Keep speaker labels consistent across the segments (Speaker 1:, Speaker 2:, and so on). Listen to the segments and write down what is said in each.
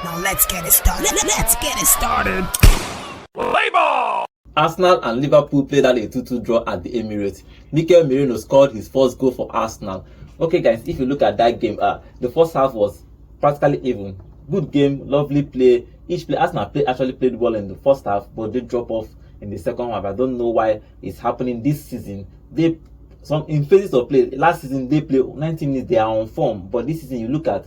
Speaker 1: Now let's get it started. Let's get it started.
Speaker 2: Play ball!
Speaker 3: Arsenal and Liverpool played out a 2-2 draw at the Emirates. Mikel Merino scored his first goal for Arsenal. Okay guys, if you look at that game, the first half was practically even. Good game, lovely play. Arsenal actually played well in the first half, but they drop off in the second half. I don't know why it's happening this season. In phases of play, last season they play 90 minutes, they are on form, but this season you look at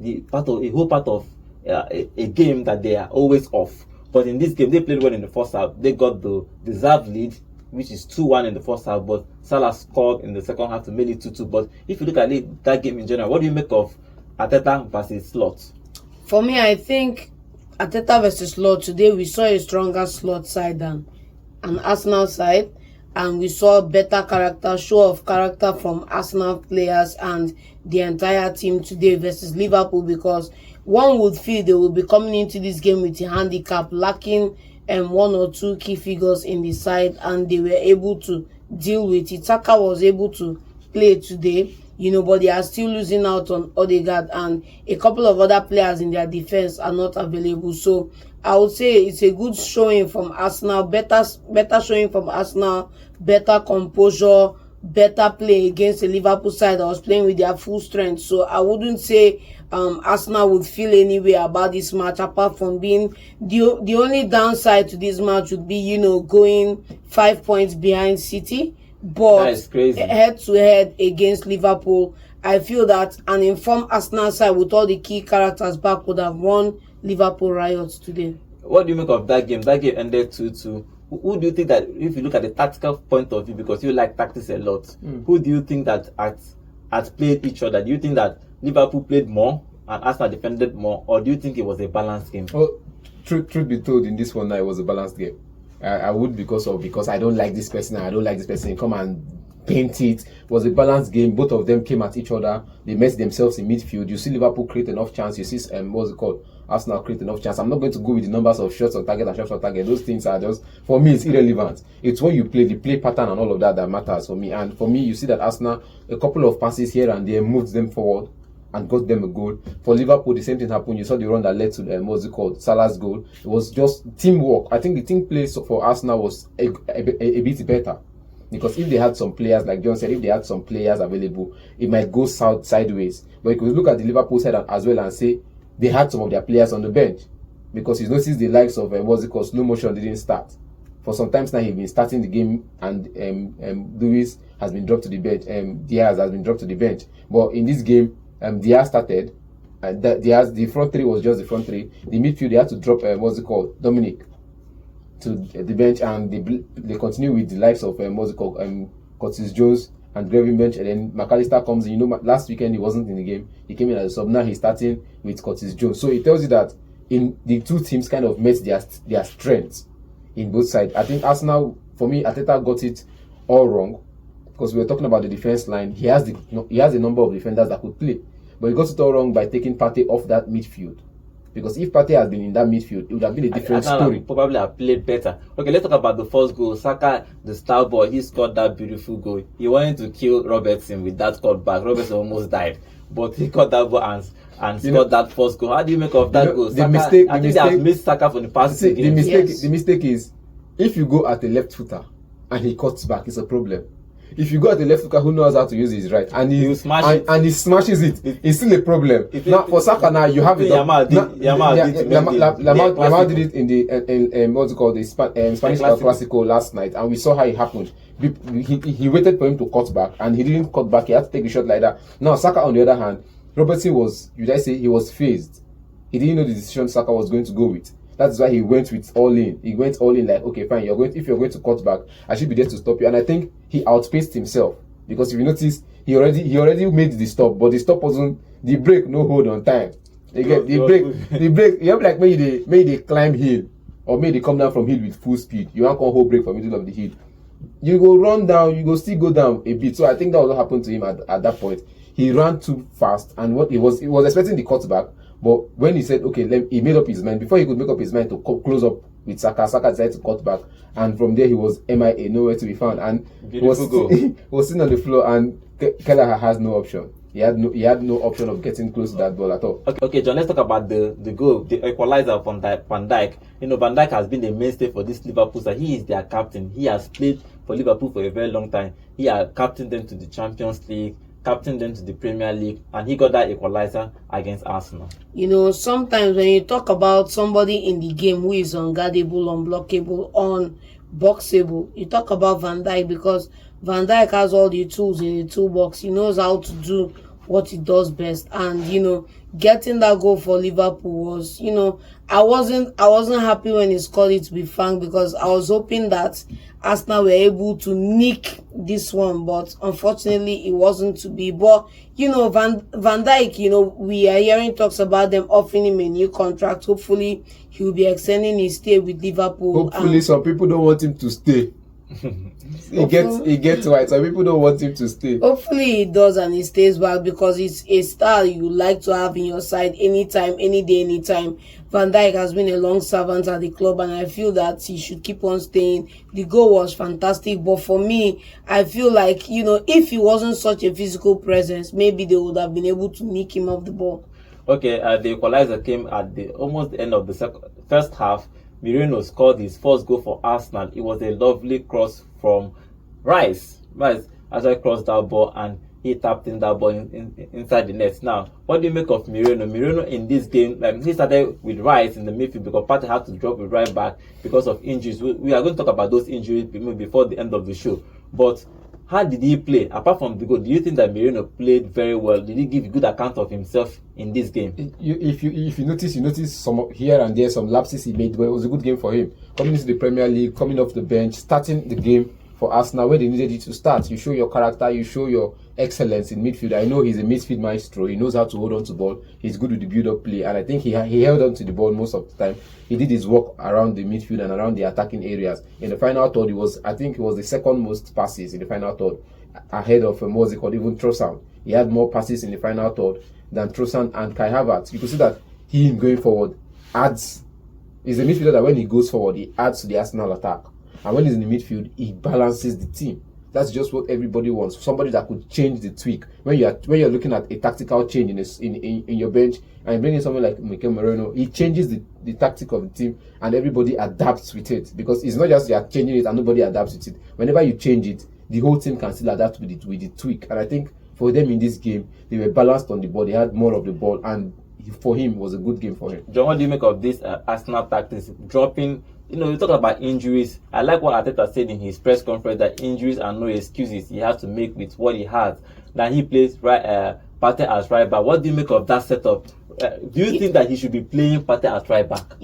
Speaker 3: a whole part of a game that they are always off. But in this game, they played well in the first half. They got the deserved lead, which is 2-1 in the first half, but Salah scored in the second half to make it 2-2. But if you look at that game in general, what do you make of Arteta versus Slot?
Speaker 4: For me, I think Arteta versus Slot, today we saw a stronger Slot side than an Arsenal side, and we saw better show of character from Arsenal players and the entire team today versus Liverpool, because one would feel they will be coming into this game with a handicap, lacking one or two key figures in the side, and they were able to deal with it. Saka was able to play today, but they are still losing out on Odegaard, and a couple of other players in their defense are not available. So I would say it's a good showing from Arsenal, better showing from Arsenal, better composure, better play against the Liverpool side that was playing with their full strength. So I wouldn't say Arsenal would feel any way about this match, apart from being the only downside to this match would be going 5 points behind City. But
Speaker 3: that is crazy.
Speaker 4: Head to head against Liverpool, I feel that an informed Arsenal side with all the key characters back would have won Liverpool riots today.
Speaker 3: What do you make of that game? That game ended 2-2. Who do you think that, if you look at the tactical point of view, because you like tactics a lot, who do you think that had played each other? Do you think that Liverpool played more and Arsenal defended more, or do you think it was a balanced game?
Speaker 5: Well, truth be told, in this one, it was a balanced game. I would because I don't like this person and I don't like this person. Come and paint it. It was a balanced game. Both of them came at each other. They met themselves in midfield. You see Liverpool create enough chance. You see Arsenal create enough chance. I'm not going to go with the numbers of shots on target and shots on target. Those things are just, for me, it's irrelevant. It's when you play, the play pattern and all of that matters for me. And for me, you see that Arsenal, a couple of passes here and there moved them forward and got them a goal. For Liverpool, the same thing happened. You saw the run that led to Salah's goal. It was just teamwork. I think the team play for Arsenal was a bit better, because if they had some players, like John said, if they had some players available, it might go sideways. But you could look at the Liverpool side as well and say they had some of their players on the bench, because you notice the likes of slow motion didn't start. For some time now, he's been starting the game, and Luis has been dropped to the bench. Diaz has been dropped to the bench. But in this game, Diaz started, and the front three was just the front three. The midfield, they had to drop Dominic to the bench, and they continue with the likes of Curtis Jones and Gravenberch, and then McAllister comes in. Last weekend he wasn't in the game. He came in as a sub. Now he's starting with Curtis Jones. So it tells you that in the two teams kind of met their strengths in both sides. I think Arsenal, for me, Arteta got it all wrong, because we were talking about the defense line. He has a number of defenders that could play, but he got it all wrong by taking Partey off that midfield. Because if Partey had been in that midfield, it would have been a different story.
Speaker 3: Probably have played better. Okay, let's talk about the first goal. Saka, the star boy, he scored that beautiful goal. He wanted to kill Robertson with that cutback. Robertson almost died, but he caught that ball and scored that first goal. How do you make of that goal?
Speaker 5: They have
Speaker 3: missed Saka for the past 2 games.
Speaker 5: The mistake is, if you go at the left footer and he cuts back, it's a problem. If you go at the left footer who knows how to use his right and he smashes it, it's still a problem. For Saka now, you have it. Lamar did it in the Spanish El Clasico last night, and we saw how it happened. He waited for him to cut back, and he didn't cut back. He had to take a shot like that. Now Saka, on the other hand, Robertson was phased. He didn't know the decision Saka was going to go with. That's why he went all in. He went all in, like, okay, fine, if you're going to cut back, I should be there to stop you. And I think he outpaced himself, because if you notice, he already made the stop, but the stop wasn't the break, no hold on time. The break. You have like maybe they climb hill, or maybe they come down from hill with full speed. You can't hold break from middle of the hill. You go run down, you go still go down a bit. So I think that was what happened to him at that point. He ran too fast, and he was expecting the cutback. But when he said, okay, he made up his mind. Before he could make up his mind to close up with Saka decided to cut back. And from there, he was MIA, nowhere to be found. And he was sitting on the floor, and Kelleher has no option. He had no option of getting close to that ball at all.
Speaker 3: Okay, John, let's talk about the goal, the equalizer from Van Dijk. You know, Van Dijk has been a mainstay for this Liverpool side. He is their captain. He has played for Liverpool for a very long time. He has captained them to the Champions League, captained them to the Premier League, and he got that equalizer against Arsenal.
Speaker 4: You know, sometimes when you talk about somebody in the game who is unguardable, unblockable, unboxable, you talk about Van Dijk, because Van Dijk has all the tools in the toolbox. He knows how to do what he does best, and you know, getting that goal for Liverpool was, you know, I wasn't happy when he scored it with Frank, because I was hoping that Arsenal were able to nick this one, but unfortunately it wasn't to be. But you know, Van Dijk, you know, we are hearing talks about them offering him a new contract. Hopefully he will be extending his stay with Liverpool.
Speaker 5: Hopefully some people don't want him to stay. He gets white. Some people don't want him to stay.
Speaker 4: Hopefully he does, and he stays back, because it's a star you like to have in your side anytime, any day, anytime. Van Dijk has been a long servant at the club, and I feel that he should keep on staying. The goal was fantastic, but for me, I feel like, you know, if he wasn't such a physical presence, maybe they would have been able to nick him off the ball.
Speaker 3: Okay, the equalizer came at the almost the end of the first half. Moreno scored his first goal for Arsenal. It was a lovely cross from Rice. Rice actually crossed that ball and he tapped in that ball inside the net. Now, what do you make of Moreno? Moreno in this game, he started with Rice in the midfield because Partey had to drop with right back because of injuries. We are going to talk about those injuries before the end of the show. But how did he play? Apart from the goal, do you think that Moreno played very well? Did he give a good account of himself in this game?
Speaker 5: If you notice some here and there, some lapses he made, but it was a good game for him. Coming into the Premier League, coming off the bench, starting the game for Arsenal where they needed you to start. You show your character, you show your excellence in midfield. I know he's a midfield maestro. He knows how to hold on to the ball. He's good with the build-up play, and I think he held on to the ball most of the time. He did his work around the midfield and around the attacking areas. In the final third, I think it was the second most passes in the final third, ahead of even Trossard. He had more passes in the final third than Trossard and Kai Havertz. You could see that him going forward is a midfielder that when he goes forward, he adds to the Arsenal attack. And when he's in the midfield, he balances the team. That's just what everybody wants. Somebody that could change the tweak. When you're looking at a tactical change in your bench, and you bring in someone like Mikel Moreno, he changes the tactic of the team, and everybody adapts with it. Because it's not just you're changing it and nobody adapts with it. Whenever you change it, the whole team can still adapt with the tweak. And I think for them in this game, they were balanced on the ball. They had more of the ball, and for him, it was a good game for him.
Speaker 3: John, what do you make of this Arsenal tactics? Dropping, you talk about injuries. I like what Arteta said in his press conference, that injuries are no excuses. He has to make with what he has. That he plays Partey as right back. What do you make of that setup? Do you think that he should be playing Partey as right back?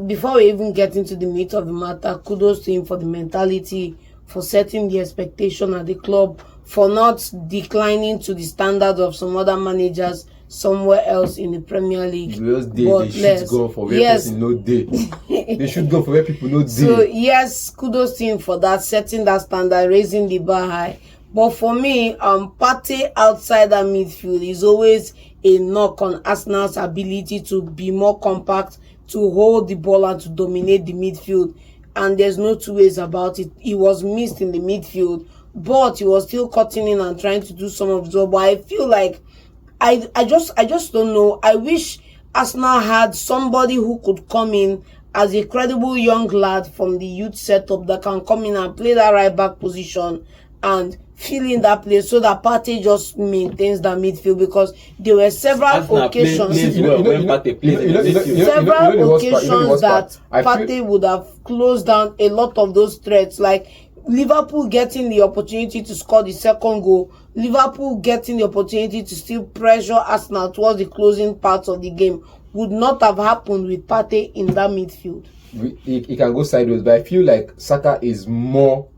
Speaker 4: Before we even get into the meat of the matter, kudos to him for the mentality, for setting the expectation at the club, for not declining to the standards of some other managers somewhere else in the Premier League.
Speaker 5: They should go for where people no day. They should go for where people no day.
Speaker 4: So yes, kudos to him for that, setting that standard, raising the bar high. But for me, Partey outside that midfield is always a knock on Arsenal's ability to be more compact, to hold the ball and to dominate the midfield. And there's no two ways about it. He was missed in the midfield, but he was still cutting in and trying to do some of the job. But I feel like I just don't know. I wish Arsenal had somebody who could come in as a credible young lad from the youth setup that can come in and play that right back position and fill in that place, so that Partey just maintains that midfield, because there were several occasions that Partey would have closed down a lot of those threats, like Liverpool getting the opportunity to score the second goal, Liverpool getting the opportunity to still pressure Arsenal towards the closing part of the game, would not have happened with Partey in that midfield.
Speaker 5: He can go sideways, but I feel like Saka is more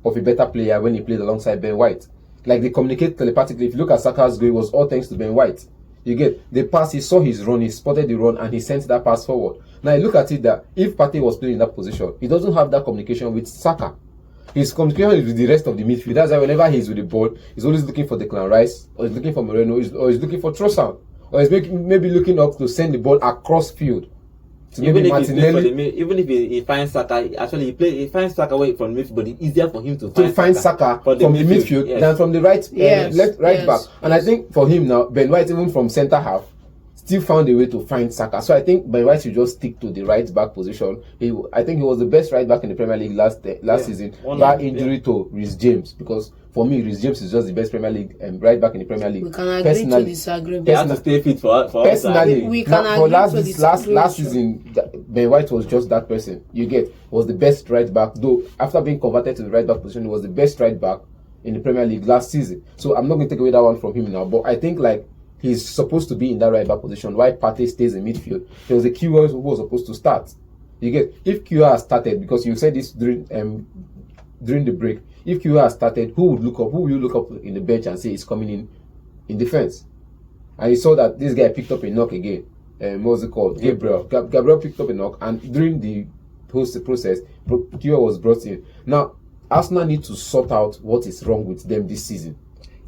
Speaker 5: of a better player when he played alongside Ben White. Like, they communicate telepathically. If you look at Saka's goal, it was all thanks to Ben White. You get the pass, he saw his run, he spotted the run, and he sent that pass forward. Now you look at it that if Partey was playing in that position, he doesn't have that communication with Saka. His communication is with the rest of the midfield. That's why whenever he's with the ball, he's always looking for Declan Rice, or he's looking for Moreno, or he's looking for Trossard, or he's maybe looking up to send the ball across field. to maybe Martinelli.
Speaker 3: Even if he finds Saka, actually he finds Saka away from the midfield, but it's easier for him to find
Speaker 5: Saka from the midfield
Speaker 3: yes,
Speaker 5: than from the right
Speaker 4: yes,
Speaker 5: back. And I think for him now, Ben White, even from centre half, still found a way to find Saka. So I think Ben White should just stick to the right back position. I think he was the best right back in the Premier League last season, bar injury to Reece James, because for me, Reece James is just the best Premier League right back in the Premier League.
Speaker 4: We can agree to disagree.
Speaker 3: He has to stay fit for
Speaker 5: personally.
Speaker 4: We can agree
Speaker 5: for last season, Ben White was just that person. Was the best right back. Though after being converted to the right back position, he was the best right back in the Premier League last season. So I'm not going to take away that one from him now. But I think he's supposed to be in that right back position. Why Partey stays in midfield? There was a QA who was supposed to start. If QA has started, because you said this during the break, if QA has started, who will you look up in the bench and say is coming in defense? And you saw that this guy picked up a knock again. What was it called? Gabriel. Gabriel picked up a knock, and during the process, QA was brought in. Now, Arsenal need to sort out what is wrong with them this season.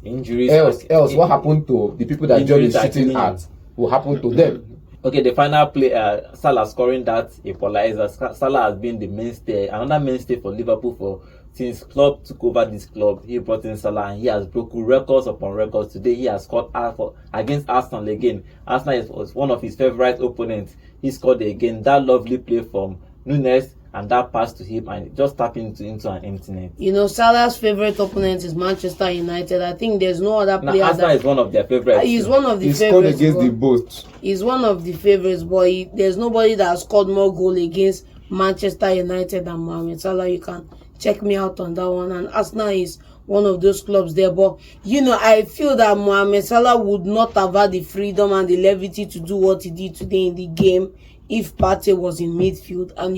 Speaker 3: Injuries.
Speaker 5: Else, what happened to the people that John is shooting at? What happened to them?
Speaker 3: Okay, the final play, Salah scoring that equalizer. Salah has been the mainstay, another mainstay for Liverpool since Klopp took over this club. He brought in Salah and he has broken records upon records. Today he has scored against Arsenal again. Arsenal was one of his favorite opponents. He scored again. That lovely play from Nunes, and that pass to him, and just tapping into an empty net.
Speaker 4: Salah's favorite opponent is Manchester United. I think there's no other player.
Speaker 3: Arsenal is one of their favorites.
Speaker 4: He's one of the favorites.
Speaker 5: He scored against the both.
Speaker 4: He's one of the favorites, but there's nobody that has scored more goal against Manchester United than Mohamed Salah. You can check me out on that one. And Arsenal is one of those clubs there. But, I feel that Mohamed Salah would not have had the freedom and the levity to do what he did today in the game if Partey was in midfield. And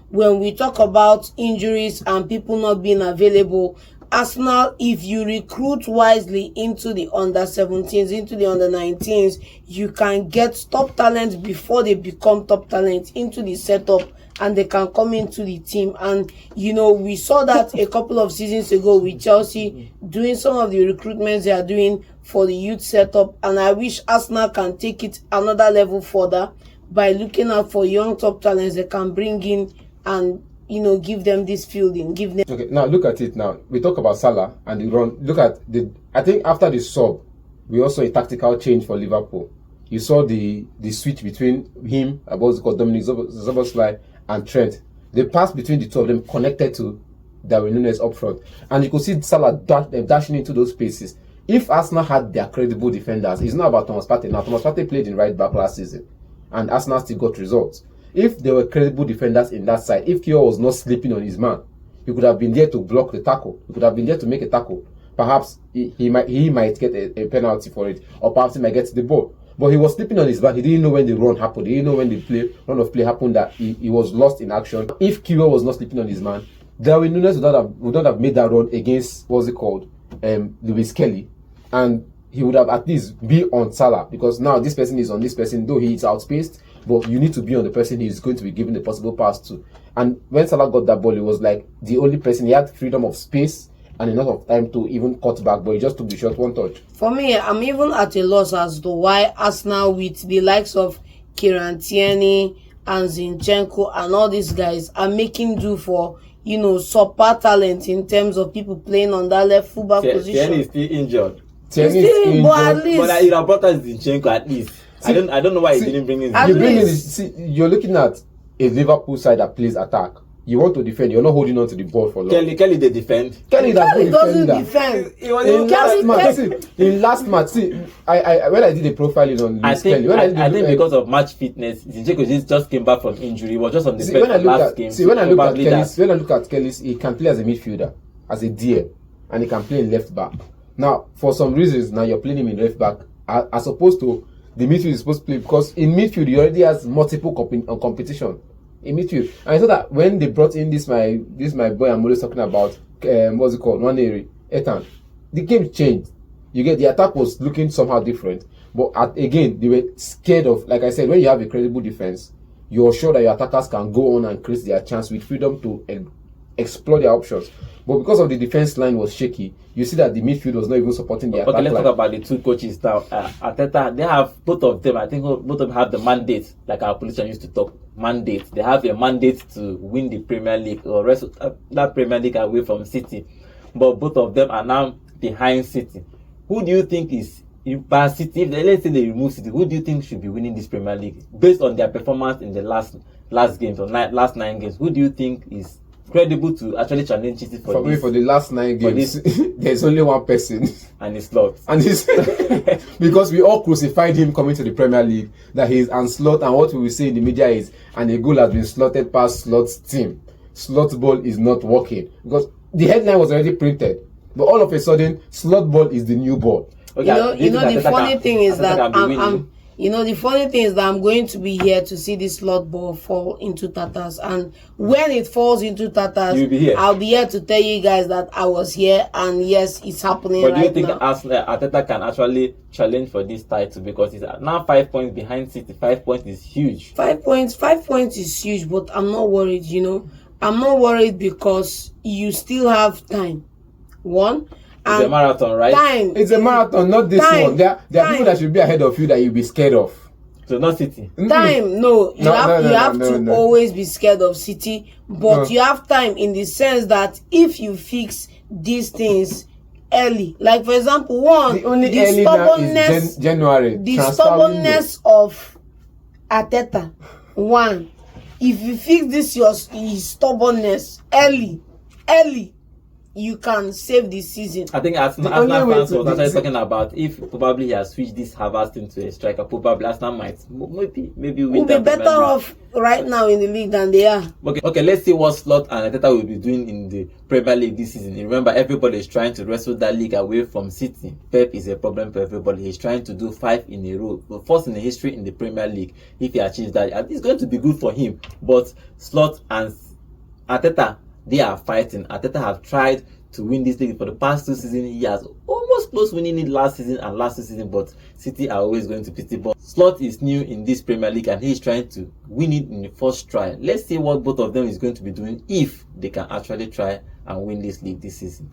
Speaker 4: when we talk about injuries and people not being available, Arsenal, if you recruit wisely into the under-17s, into the under-19s, you can get top talent before they become top talent into the setup, and they can come into the team. And we saw that a couple of seasons ago with Chelsea doing some of the recruitments they are doing for the youth setup. And I wish Arsenal can take it another level further by looking out for young top talents they can bring in and give them this fielding, give them.
Speaker 5: Okay, now look at it. Now we talk about Salah and the run. Look at I think after the sub, we also a tactical change for Liverpool. You saw the switch between him, Dominic Szoboszlai, and Trent. The pass between the two of them connected to Darwin Núñez up front, and you could see Salah dashing into those spaces. If Arsenal had their credible defenders, it's not about Thomas Partey. Now Thomas Partey played in right back last season, and Arsenal still got results. If there were credible defenders in that side, if Kyo was not sleeping on his man, he could have been there to block the tackle. He could have been there to make a tackle. Perhaps he might get a penalty for it, or perhaps he might get the ball. But he was sleeping on his man. He didn't know when the run happened. He didn't know when the run of play happened, that he was lost in action. If Kyo was not sleeping on his man, Darwin Núñez would not have made that run against Lewis Kelly, and he would have at least be on Salah, because now this person is on this person, though he is outspaced, but you need to be on the person he is going to be giving the possible pass to. And when Salah got that ball, it was like the only person. He had freedom of space and enough of time to even cut back, but he just took the shot one touch.
Speaker 4: For me, I'm even at a loss as to why Arsenal, with the likes of Kieran Tierney and Zinchenko and all these guys, are making do for super talent in terms of people playing on that left fullback position.
Speaker 3: Tierney is still injured.
Speaker 5: Tierney is injured,
Speaker 4: but at least,
Speaker 3: but you have brought us Zinchenko at least. I don't know why he didn't bring in.
Speaker 5: You're looking at a Liverpool side that plays attack. You want to defend. You're not holding on to the ball for long.
Speaker 3: Kelly they defend.
Speaker 4: Kelly doesn't defend.
Speaker 5: In last match, I when I did a profiling on Lewis Kelly,
Speaker 3: I think because of match fitness, Zinchenko just came back from injury. He was just on the bench last game.
Speaker 5: When I look at Kelly's, he can play as a midfielder, as a DM, and he can play in left back. Now, for some reasons, now you're playing him in left back, as opposed to the midfield is supposed to play, because in midfield he already has multiple competition in midfield. And I thought that when they brought in this my boy I'm always talking about, what's it called, Nwaneri, Ethan, the game changed. You get, the attack was looking somehow different, but again they were scared of, like I said, when you have a credible defense, you're sure that your attackers can go on and create their chance with freedom to explore their options. But because of the defense line was shaky, you see that the midfield was not even supporting the attack line.
Speaker 3: Okay, let's talk about the two coaches now. Arteta, they have both of them. I think both of them have the mandate, like our politician used to talk. mandate. They have a mandate to win the Premier League or rest that Premier League away from City. But both of them are now behind City. Who do you think is by City? If let's say they remove City, who do you think should be winning this Premier League based on their performance in the last games or last 9 games? Who do you think is credible to actually challenge City for this?
Speaker 5: For the last 9 games, there's only one person,
Speaker 3: and it's Slot.
Speaker 5: And it's because we all crucified him coming to the Premier League that he's Slot, and what we will say in the media is, and a goal has been slotted past Slot's team. Slot ball is not working because the headline was already printed, but all of a sudden, Slot ball is the new ball.
Speaker 3: Okay,
Speaker 4: you know the funny thing is that the funny thing is that I'm going to be here to see this Slot ball fall into tatters, and when it falls into tatters, I'll be here to tell you guys that I was here, and yes, it's happening right now.
Speaker 3: But do you think Arteta can actually challenge for this title, because he's now 5 points behind City? 5 points is huge.
Speaker 4: 5 points is huge, but I'm not worried. I'm not worried because you still have time.
Speaker 3: It's a marathon, right?
Speaker 5: It's a marathon, not this one. There are people that should be ahead of you that you'll be scared of.
Speaker 3: So not City.
Speaker 4: Time, no. You have to always be scared of City, but you have time in the sense that if you fix these things early, like for example, the stubbornness,
Speaker 5: January.
Speaker 4: The stubbornness of Arteta. If you fix this his stubbornness early, you can save the season.
Speaker 3: I think Arsenal fans was actually talking about if probably he has switched this Havertz into a striker, probably Arsenal might maybe win.
Speaker 4: We'll be better off right now in the league than they are.
Speaker 3: Okay, let's see what Slot and Arteta will be doing in the Premier League this season. Remember, everybody is trying to wrestle that league away from City. Pep is a problem for everybody. He's trying to do 5 in a row, the first in the history in the Premier League. If he achieves that, it's going to be good for him. But Slot and Arteta, they are fighting. Arteta have tried to win this league for the past 2 seasons. He has almost close winning it last season, but City are always going to pity. But Slot is new in this Premier League and he's trying to win it in the first try. Let's see what both of them is going to be doing if they can actually try and win this league this season.